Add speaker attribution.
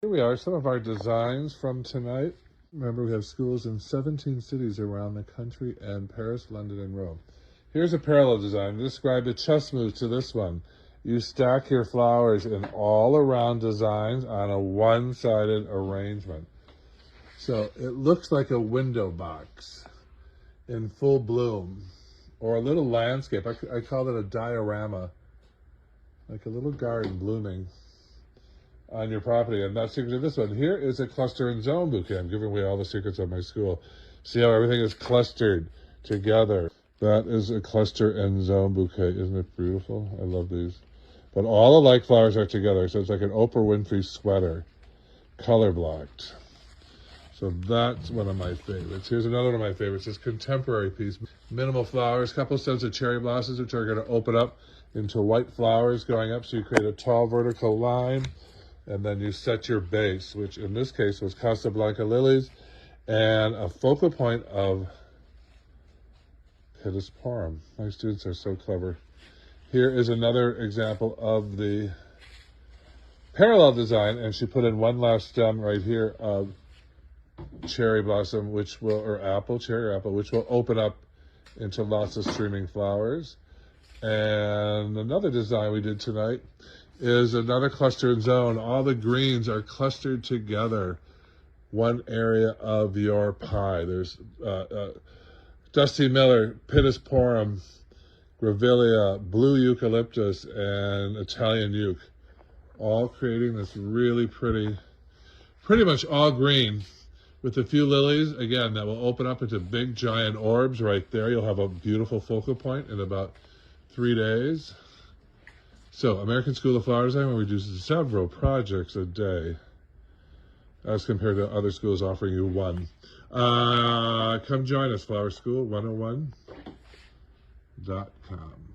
Speaker 1: Here we are, some of our designs from tonight. Remember, we have schools in 17 cities around the country and Paris, London, and Rome. Here's a parallel design. Describe a chess move to this one. You stack your flowers in all around designs on a one-sided arrangement. So it looks like a window box in full bloom, or a little landscape. I call it a diorama, like a little garden blooming on your property. And that's secret to this one. Here is a cluster and zone bouquet. I'm giving away all the secrets of my school. See how everything is clustered together. That is a cluster and zone bouquet. Isn't it beautiful? I love these. But all the like flowers are together, so it's like an Oprah Winfrey sweater, color blocked. So that's one of my favorites. Here's another one of my favorites. This contemporary piece. Minimal flowers, couple sets of cherry blossoms, which are going to open up into white flowers going up. So you create a tall vertical line, and then you set your base, which in this case was Casablanca lilies, and a focal point of Pittis Porum. My students are so clever. Here is another example of the parallel design, and she put in one last stem right here of cherry blossom, which will, or apple, cherry apple, which will open up into lots of streaming flowers. And another design we did tonight is another cluster and zone. All the greens are clustered together, one area of your pie. There's Dusty Miller, Pittis Porum, Grevillea, blue eucalyptus, and Italian euc, all creating this really pretty much all green, with a few lilies, again, that will open up into big giant orbs right there. You'll have a beautiful focal point in about 3 days. So, American School of Flower Design, where we do several projects a day, as compared to other schools offering you one. Come join us, Flower School 101.com.